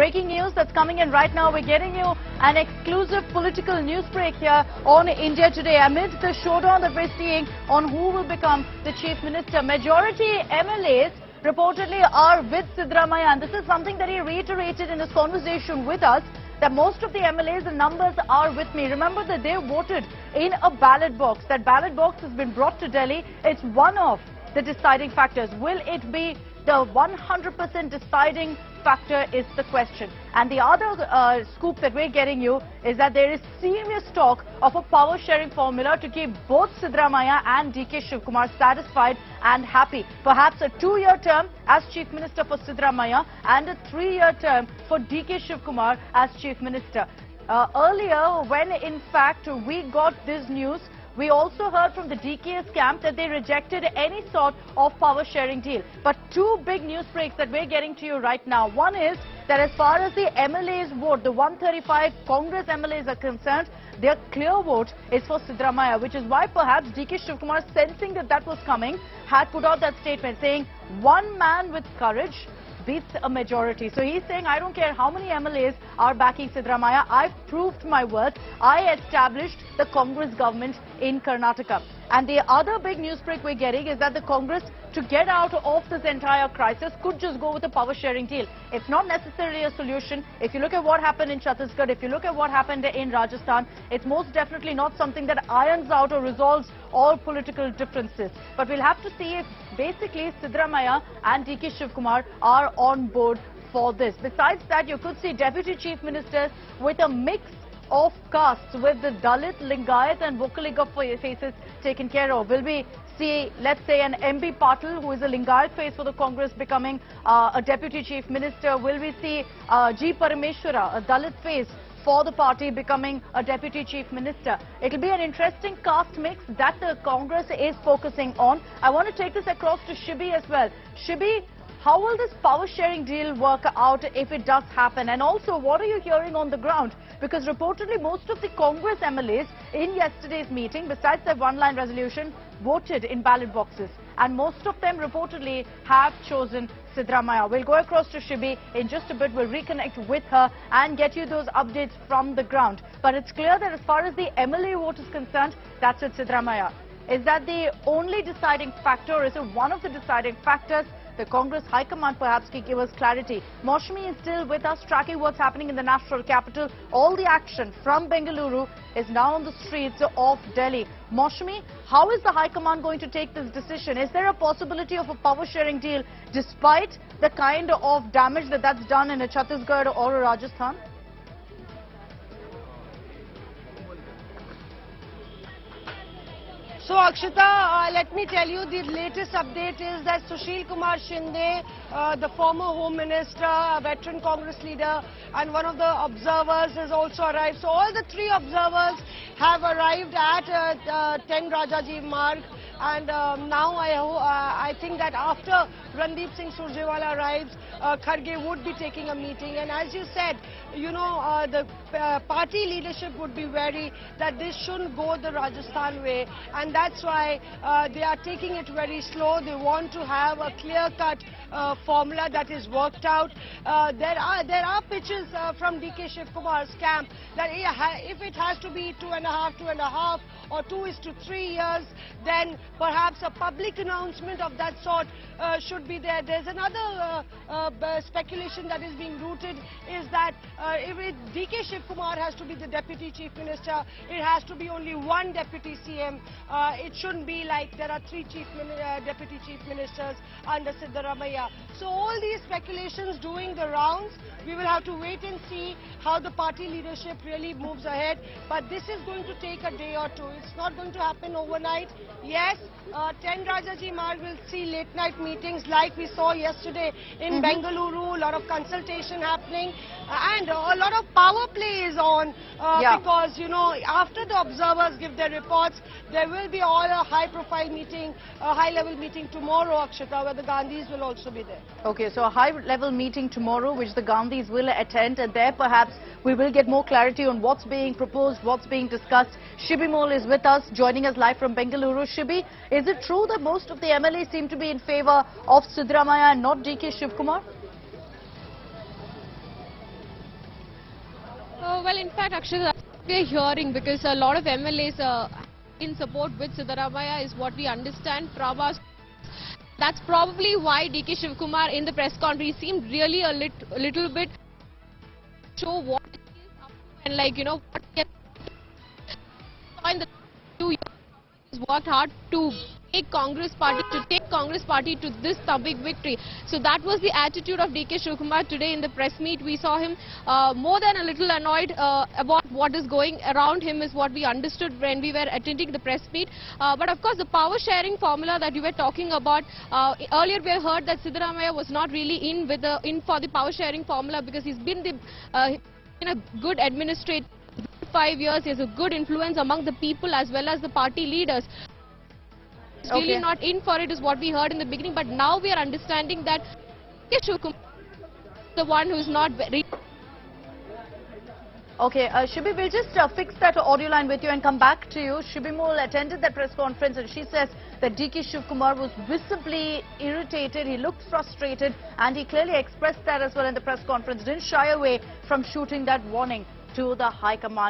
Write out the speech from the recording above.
breaking news that's coming in right now. We're getting you an exclusive political news break here on India Today. Amid the showdown that we're seeing on who will become the Chief Minister, majority MLAs reportedly are with Siddaramaiah, and this is something that he reiterated in his conversation with us, that most of the MLAs, the numbers are with me. Remember that they voted in a ballot box. That ballot box has been brought to Delhi. It's one of the deciding factors. Will it be the 100% deciding factor is the question. And the other scoop that we're getting you is that there is serious talk of a power sharing formula to keep both Siddaramaiah and DK Shivakumar satisfied and happy. Perhaps a 2-year term as Chief Minister for Siddaramaiah and a 3-year term for DK Shivakumar as Chief Minister. Earlier, when in fact we got this news, we also heard from the DK's camp that they rejected any sort of power sharing deal. But two big news breaks that we're getting to you right now. One is that as far as the MLAs vote, the 135 Congress MLAs are concerned, their clear vote is for Siddaramaiah, which is why perhaps DK Shivakumar, sensing that that was coming, had put out that statement saying, one man with courage beats a majority. So he's saying, I don't care how many MLAs are backing Siddaramaiah, I've proved my worth. I established the Congress government in Karnataka. And the other big news break we're getting is that the Congress, to get out of this entire crisis, could just go with a power sharing deal. It's not necessarily a solution. If you look at what happened in Chhattisgarh, if you look at what happened in Rajasthan, it's most definitely not something that irons out or resolves all political differences. But we'll have to see if basically Siddaramaiah and DK Shivakumar are on board for this. Besides that, you could see Deputy Chief Ministers with a mix of castes, with the Dalit, Lingayat and Vokalinga faces taken care of. Will we see, let's say, an MB Patil, who is a Lingayat face for the Congress, becoming a Deputy Chief Minister? Will we see G. Parameshwara, a Dalit face for the party, becoming a Deputy Chief Minister? It will be an interesting caste mix that the Congress is focusing on. I want to take this across to Shibi as well. Shibi, how will this power sharing deal work out if it does happen? And also, what are you hearing on the ground? Because reportedly most of the Congress MLAs in yesterday's meeting, besides their one-line resolution, voted in ballot boxes. And most of them reportedly have chosen Siddaramaiah. We'll go across to Shibi in just a bit. We'll reconnect with her and get you those updates from the ground. But it's clear that as far as the MLA vote is concerned, that's with Siddaramaiah. Is that the only deciding factor, or is it one of the deciding factors? The Congress High Command perhaps can give us clarity. Moshmi is still with us, tracking what's happening in the national capital. All the action from Bengaluru is now on the streets of Delhi. Moshmi, how is the High Command going to take this decision? Is there a possibility of a power sharing deal despite the kind of damage that's done in a Chhattisgarh or a Rajasthan? So Akshita, let me tell you, the latest update is that Sushil Kumar Shinde, the former Home Minister, a veteran Congress leader, and one of the observers has also arrived. So all the three observers have arrived at 10 Rajaji Marg. And now I think that after Randeep Singh Surjewala arrives, Kharge would be taking a meeting. And as you said, you know, the party leadership would be wary that this shouldn't go the Rajasthan way. And that's why they are taking it very slow. They want to have a clear-cut formula that is worked out. There are pitches from DK Shivakumar's camp that if it has to be 2.5 or 2:3 years, then perhaps a public announcement of that sort should be there. There's another speculation that is being rooted is that if DK Shivakumar has to be the Deputy Chief Minister, it has to be only one Deputy CM. It shouldn't be like there are three Deputy Chief Ministers under Siddaramaiah. So all these speculations doing the rounds. We will have to wait and see how the party leadership really moves ahead. But this is going to take a day or two. It's not going to happen overnight. Yes, 10 Rajaji Marg will see late night meetings like we saw yesterday in Bengaluru. A lot of consultation happening and a lot of power play is on because, you know, after the observers give their reports, there will be all a high profile meeting, a high level meeting tomorrow, Akshita, where the Gandhis will also be there. Okay, so a high level meeting tomorrow which the Gandhis will attend, and there perhaps we will get more clarity on what's being proposed, what's being discussed. Shibi Mol is with us, joining us live from Bengaluru. Shibi, is it true that most of the MLAs seem to be in favour of Siddaramaiah and not DK Shivakumar? Well, in fact, Akshay, that's what we are hearing, because a lot of MLAs in support with Siddaramaiah is what we understand from us. That's probably why DK Shivakumar in the press conference seemed really a little bit show what he is up to, and like, you know, what he has in the 2 years. He's worked hard to take Congress party to this big victory. So that was the attitude of DK Shivakumar today in the press meet. We saw him more than a little annoyed about what is going around him, is what we understood when we were attending the press meet. But of course, the power sharing formula that you were talking about, earlier we heard that Siddaramaiah was not really in for the power sharing formula, because he's been a good administrator. 5 years, he has a good influence among the people as well as the party leaders. He's really not in for it, is what we heard in the beginning, but now we are understanding that Shivakumar is the one who's not very... Okay, Shibi, we'll just fix that audio line with you and come back to you. Shibi Mol attended that press conference and she says that DK Shivakumar was visibly irritated, he looked frustrated, and he clearly expressed that as well in the press conference, didn't shy away from shooting that warning to the High Command.